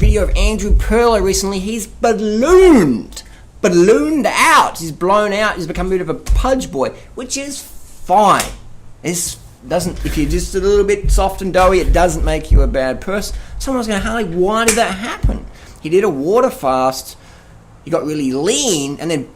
video of Andrew Perlot recently. He's ballooned out. He's blown out. He's become a bit of a pudge boy, which is fine. If you're just a little bit soft and doughy, it doesn't make you a bad person. Someone's going, Harley, why did that happen? He did a water fast. He got really lean, and then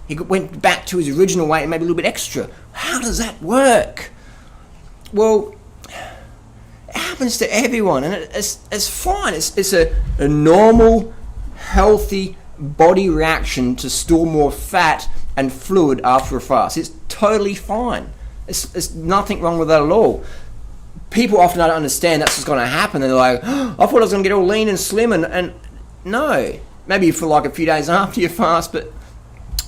he went back to his original weight and maybe a little bit extra. How does that work? Well, it happens to everyone, and it's fine. It's a normal, healthy body reaction to store more fat and fluid after a fast. It's totally fine. It's nothing wrong with that at all. People often don't understand that's what's going to happen. They're like, oh, I thought I was going to get all lean and slim, and no. Maybe for like a few days after your fast, but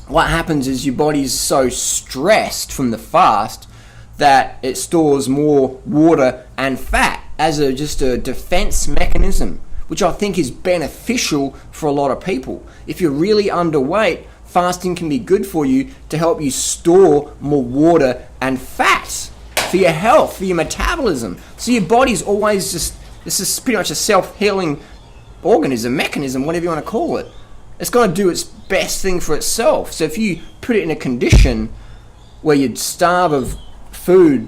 what happens is your body's so stressed from the fast that it stores more water and fat as just a defense mechanism, which I think is beneficial for a lot of people. If you're really underweight, fasting can be good for you to help you store more water and fat for your health, for your metabolism. So your body's always this is pretty much a self-healing organism, mechanism, whatever you want to call it. It's going to do its best thing for itself. So if you put it in a condition where you'd starve of food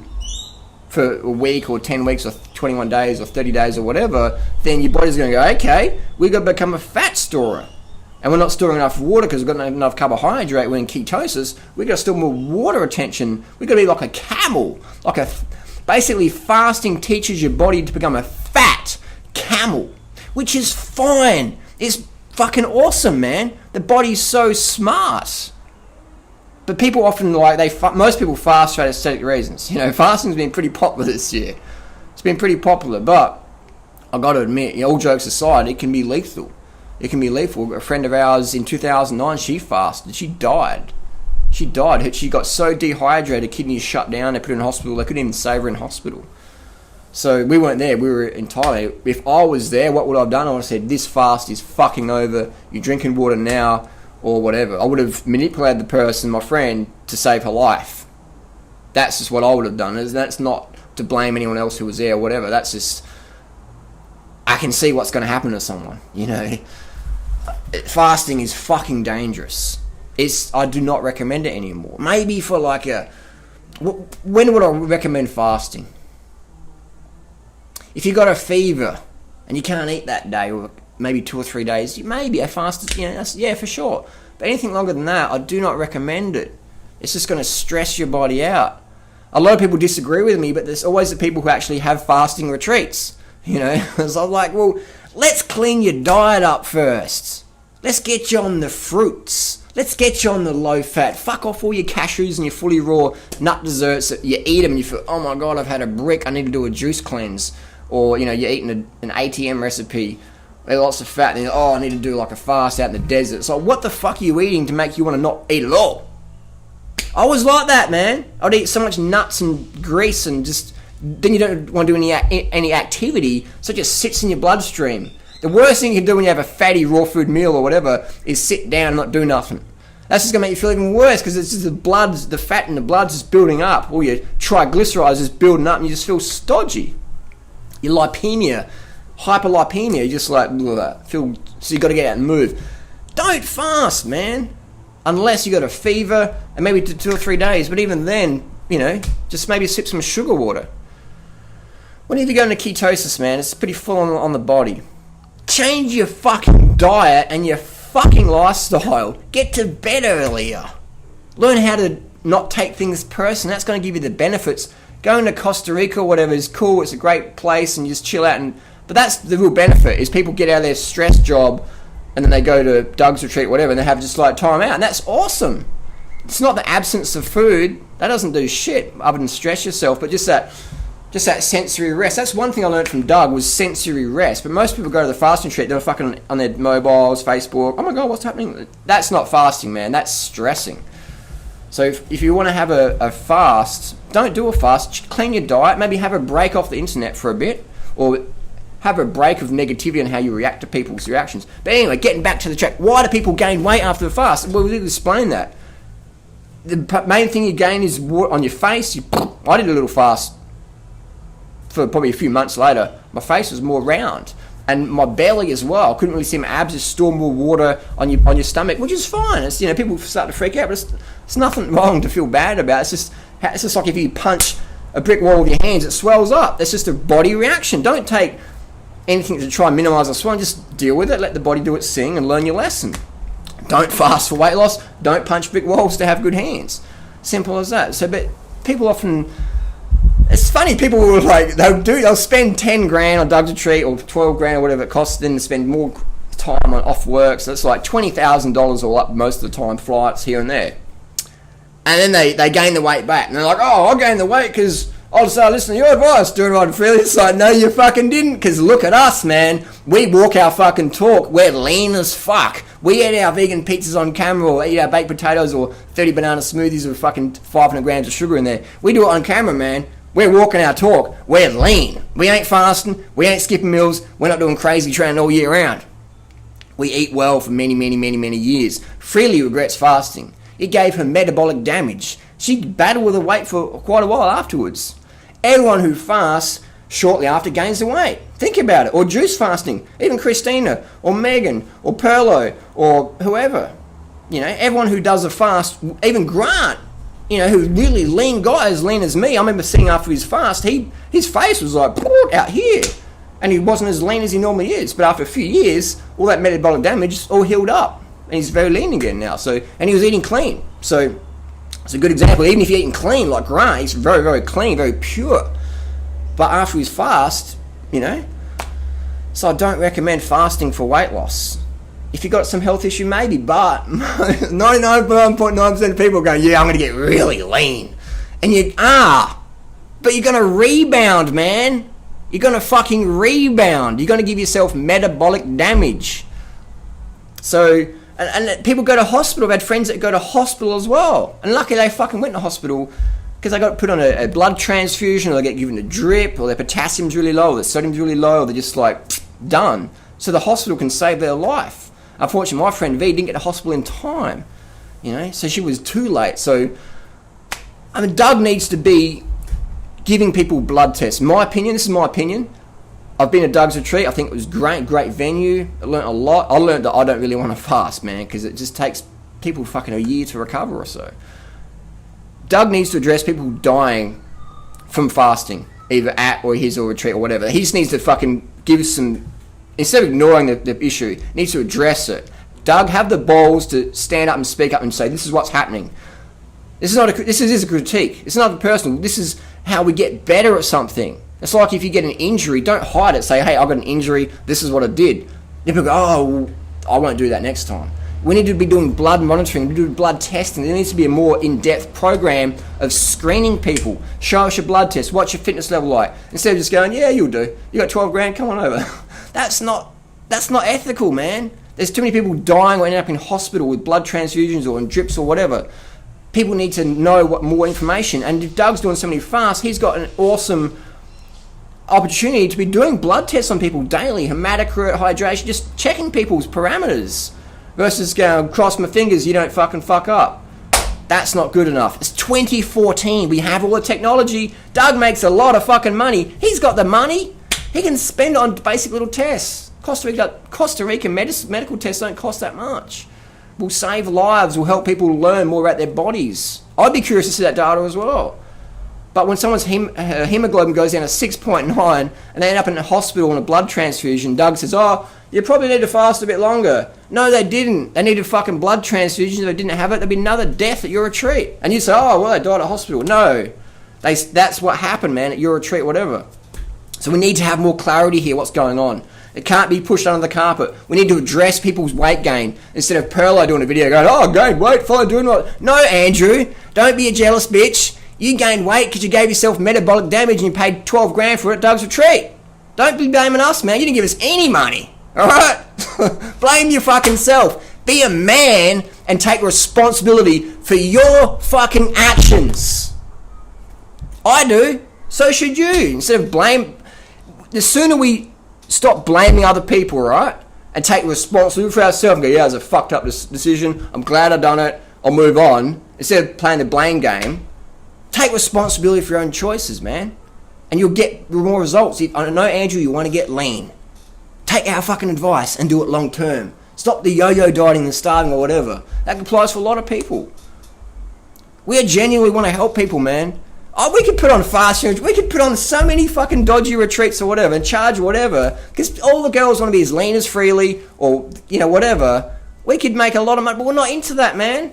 for a week or 10 weeks or 21 days or 30 days or whatever, then your body's going to go, okay, we've got to become a fat storer. And we're not storing enough water because we've got enough carbohydrate. We're in ketosis. We've got to store more water retention. We've got to be like a camel. Basically, fasting teaches your body to become a fat camel, which is fine. It's fucking awesome, man. The body's so smart. But people often most people fast for aesthetic reasons. You know, fasting's been pretty popular this year. It's been pretty popular, but I've got to admit, all jokes aside, it can be lethal. It can be lethal. A friend of ours in 2009, she fasted. She died. She got so dehydrated, kidneys shut down. They put her in hospital. They couldn't even save her in hospital. So we weren't there. We were in Thailand. If I was there, what would I have done? I would have said, this fast is fucking over. You're drinking water now or whatever. I would have manipulated the person, my friend, to save her life. That's just what I would have done. That's not to blame anyone else who was there or whatever. That's just, I can see what's going to happen to someone, you know. Fasting is fucking dangerous. I do not recommend it anymore. Maybe for when would I recommend fasting? If you got a fever and you can't eat that day, or maybe 2 or 3 days, maybe a fast, yeah, for sure. But anything longer than that, I do not recommend it. It's just going to stress your body out. A lot of people disagree with me, but there's always the people who actually have fasting retreats. You know, so I'm like, well, let's clean your diet up first. Let's get you on the fruits. Let's get you on the low fat. Fuck off all your cashews and your fully raw nut desserts. You eat them and you feel, oh my God, I've had a brick. I need to do a juice cleanse. Or, you're eating an ATM recipe. There's lots of fat. And you're, I need to do like a fast out in the desert. So what the fuck are you eating to make you want to not eat at all? I was like that, man. I'd eat so much nuts and grease and just... Then you don't want to do any activity, so it just sits in your bloodstream. The worst thing you can do when you have a fatty raw food meal or whatever is sit down and not do nothing. That's just going to make you feel even worse because it's just the fat in the blood's just building up. All your triglycerides is building up and you just feel stodgy. Your lipemia, hyperlipemia, you just so you got to get out and move. Don't fast, man. Unless you got a fever and maybe 2 or 3 days. But even then, just maybe sip some sugar water. When you go into ketosis, man, it's pretty full on the body. Change your fucking diet and your fucking lifestyle. Get to bed earlier. Learn how to not take things personal. That's going to give you the benefits. Going to Costa Rica or whatever is cool. It's a great place and you just chill out. But that's the real benefit, is people get out of their stress job and then they go to Doug's retreat, whatever, and they have just time out. And that's awesome. It's not the absence of food. That doesn't do shit other than stress yourself, but just that sensory rest. That's one thing I learned from Doug, was sensory rest. But most people go to the fasting retreat, they're fucking on their mobiles, Facebook. Oh my God, what's happening? That's not fasting, man. That's stressing. So if you want to have a fast, don't do a fast. Clean your diet. Maybe have a break off the internet for a bit, or have a break of negativity and how you react to people's reactions. But anyway, getting back to the track. Why do people gain weight after the fast? Well, we'll explain that. The main thing you gain is on your face. I did a little fast for probably a few months later. My face was more round. and my belly as well. I couldn't really see my abs, just store more water on your stomach, which is fine. It's, you know, people start to freak out, but it's nothing wrong to feel bad about. It's just like if you punch a brick wall with your hands, it swells up. That's just a body reaction. Don't take anything to try and minimise the swelling. Just deal with it. Let the body do its thing and learn your lesson. Don't fast for weight loss. Don't punch brick walls to have good hands. Simple as that. So, but people often, it's funny, people will like, they'll spend 10 grand on Doug's Retreat or 12 grand or whatever it costs, then spend more time on off work. So it's like $20,000 all up most of the time, flights here and there. And then they gain the weight back. And they're like, oh, I gained the weight because I decided to listen to your advice, doing it on freely. It's like, no, you fucking didn't, because look at us, man. We walk our fucking talk. We're lean as fuck. We eat our vegan pizzas on camera, or eat our baked potatoes, or 30 banana smoothies with fucking 500 grams of sugar in there. We do it on camera, man. We're walking our talk. We're lean. We ain't fasting. We ain't skipping meals. We're not doing crazy training all year round. We eat well for many, many, many, many years. Freely regrets fasting. It gave her metabolic damage. She battled with the weight for quite a while afterwards. Everyone who fasts shortly after gains the weight. Think about it. Or juice fasting. Even Christina or Megan or Perlot or whoever. You know, everyone who does a fast, even Grant, you know, who's really lean guy, as lean as me. I remember seeing after his fast, his face was like out here. And he wasn't as lean as he normally is. But after a few years, all that metabolic damage all healed up. And he's very lean again now. So, and he was eating clean. So it's a good example. Even if you're eating clean like Grant, he's very, very clean, very pure. But after his fast, you know. So I don't recommend fasting for weight loss. If you've got some health issue, maybe. But 99.9% of people are going, yeah, I'm going to get really lean. And you are. But you're going to rebound, man. You're going to fucking rebound. You're going to give yourself metabolic damage. So, and people go to hospital. I've had friends that go to hospital as well. And luckily they fucking went to hospital because they got put on a blood transfusion, or they get given a drip, or their potassium's really low, or their sodium's really low, or they're just like, done. So the hospital can save their life. Unfortunately, my friend V didn't get to hospital in time. You know, so she was too late. So, I mean, Doug needs to be giving people blood tests. My opinion, this is my opinion. I've been to Doug's Retreat. I think it was great venue. I learned a lot. I learned that I don't really want to fast, man, because it just takes people fucking a year to recover or so. Doug needs to address people dying from fasting, either at or his or retreat or whatever. He just needs to fucking give some, instead of ignoring the issue, needs to address it. Doug, have the balls to stand up and speak up and say, this is what's happening. This is a critique. It's not personal. This is how we get better at something. It's like if you get an injury, don't hide it. Say, hey, I got an injury. This is what I did. People go, oh, well, I won't do that next time. We need to be doing blood monitoring. We do blood testing. There needs to be a more in-depth program of screening people. Show us your blood test. What's your fitness level like? Instead of just going, yeah, you'll do. You got 12 grand. Come on over. That's not ethical, man. There's too many people dying or ending up in hospital with blood transfusions or in drips or whatever. People need to know more information. And if Doug's doing so many fasts, he's got an awesome opportunity to be doing blood tests on people daily, hematocrit, hydration, just checking people's parameters, versus going, cross my fingers, you don't fucking fuck up. That's not good enough. It's 2014. We have all the technology. Doug makes a lot of fucking money. He's got the money. He can spend on basic little tests. Costa Rican medical tests don't cost that much. Will save lives, will help people learn more about their bodies. I'd be curious to see that data as well. But when someone's hemoglobin goes down to 6.9 and they end up in a hospital on a blood transfusion, Doug says, oh, you probably need to fast a bit longer. No, they didn't. They needed fucking blood transfusions. If they didn't have it, there'd be another death at your retreat. And you say, oh, well, they died at hospital. No, that's what happened, man, at your retreat, whatever. So we need to have more clarity here, what's going on. It can't be pushed under the carpet. We need to address people's weight gain instead of Perlot doing a video going, oh, gain weight, follow doing what? No, Andrew, don't be a jealous bitch. You gained weight because you gave yourself metabolic damage and you paid 12 grand for it at Doug's Retreat. Don't be blaming us, man. You didn't give us any money. Alright? Blame your fucking self. Be a man and take responsibility for your fucking actions. I do. So should you. Instead of blame... The sooner we stop blaming other people, right? And take responsibility for ourselves and go, yeah, it was a fucked up decision. I'm glad I done it. I'll move on. Instead of playing the blame game, take responsibility for your own choices, man. And you'll get more results. I know, Andrew, you want to get lean. Take our fucking advice and do it long term. Stop the yo-yo dieting and starving or whatever. That applies for a lot of people. We genuinely want to help people, man. Oh, we could put on fasting. We could put on so many fucking dodgy retreats or whatever and charge whatever, because all the girls want to be as lean as Freely or, you know, whatever. We could make a lot of money, but we're not into that, man.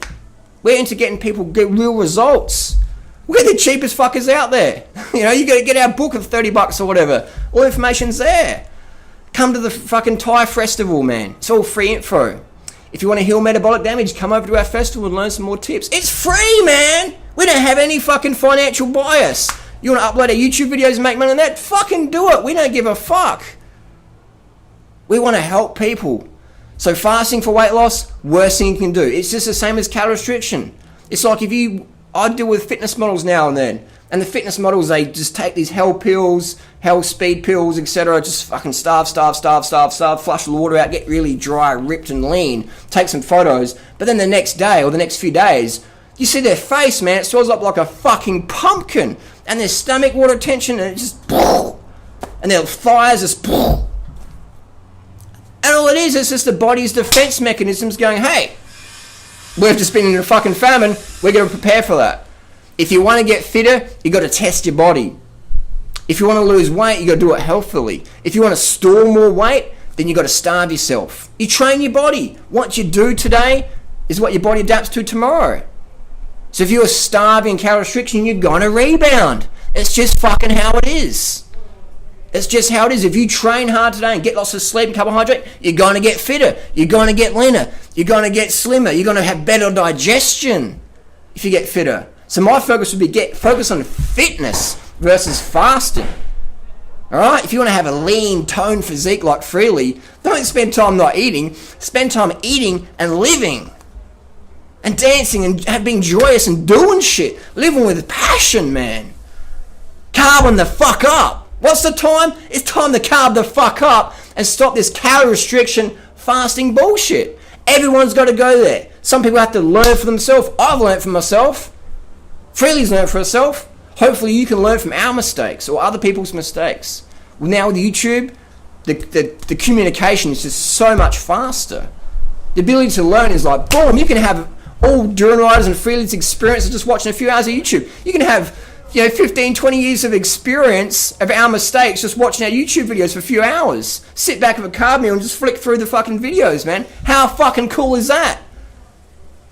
We're into getting people get real results. We're the cheapest fuckers out there. You know, you got to get our book of $30 or whatever. All the information's there. Come to the fucking Thai festival, man. It's all free info. If you want to heal metabolic damage, come over to our festival and learn some more tips. It's free, man. We don't have any fucking financial bias. You want to upload our YouTube videos and make money on that? Fucking do it. We don't give a fuck. We want to help people. So fasting for weight loss, worst thing you can do. It's just the same as calorie restriction. It's like I deal with fitness models now and then. And the fitness models, they just take these hell pills, hell speed pills, etc. Just fucking starve, flush the water out, get really dry, ripped and lean, take some photos. But then the next day or the next few days, you see their face, man, it swells up like a fucking pumpkin. And their stomach water retention, and it just... And their thighs just... And all it is just the body's defense mechanisms going, hey, we've just been in a fucking famine, we're going to prepare for that. If you want to get fitter, you got to test your body. If you want to lose weight, you got to do it healthily. If you want to store more weight, then you got to starve yourself. You train your body. What you do today is what your body adapts to tomorrow. So if you're starving calorie restriction, you're going to rebound. It's just fucking how it is. It's just how it is. If you train hard today and get lots of sleep and carbohydrate, you're going to get fitter. You're going to get leaner. You're going to get slimmer. You're going to have better digestion if you get fitter. So my focus would be focus on fitness versus fasting. Alright? If you want to have a lean, toned physique like Freely, don't spend time not eating. Spend time eating and living. And dancing and being joyous and doing shit. Living with passion, man. Carbon the fuck up. What's the time? It's time to carb the fuck up and stop this calorie restriction fasting bullshit. Everyone's got to go there. Some people have to learn for themselves. I've learned for myself. Freely's learned for herself. Hopefully you can learn from our mistakes or other people's mistakes. Now with YouTube, the communication is just so much faster. The ability to learn is like, boom, you can have all Duran riders and Freely's experience of just watching a few hours of YouTube. You can have 15, 20 years of experience of our mistakes just watching our YouTube videos for a few hours. Sit back with a carb meal and just flick through the fucking videos, man. How fucking cool is that?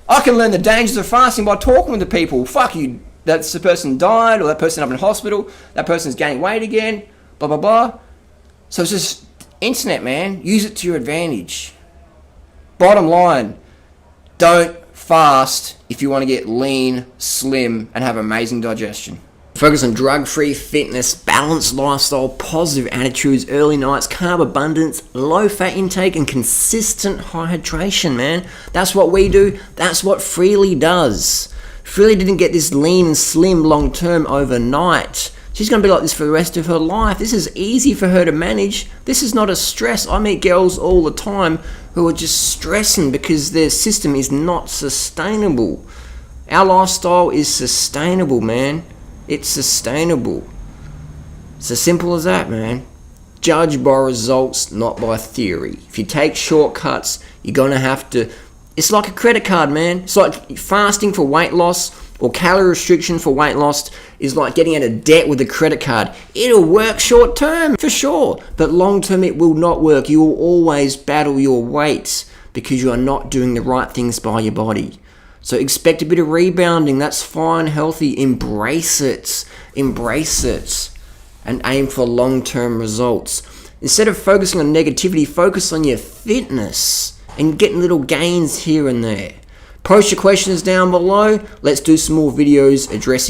I can learn the dangers of fasting by talking with the people. Fuck you, that's the person died, or that person up in hospital, that person's gaining weight again, blah, blah, blah. So it's just internet, man. Use it to your advantage. Bottom line, don't fast if you want to get lean, slim, and have amazing digestion. Focus on drug-free fitness, balanced lifestyle, positive attitudes, early nights, carb abundance, low fat intake, and consistent hydration, man. That's what we do. That's what Freely does. Freely didn't get this lean and slim long-term overnight. She's going to be like this for the rest of her life. This is easy for her to manage. This is not a stress. I meet girls all the time who are just stressing because their system is not sustainable. Our lifestyle is sustainable, man. It's sustainable. It's as simple as that, man. Judge by results, not by theory. If you take shortcuts, you're going to have to... It's like a credit card, man. It's like fasting for weight loss or calorie restriction for weight loss is like getting out of debt with a credit card. It'll work short term, for sure. But long term, it will not work. You will always battle your weight because you are not doing the right things by your body. So expect a bit of rebounding. That's fine, healthy. Embrace it. Embrace it. And aim for long-term results. Instead of focusing on negativity, focus on your fitness and getting little gains here and there. Post your questions down below. Let's do some more videos addressing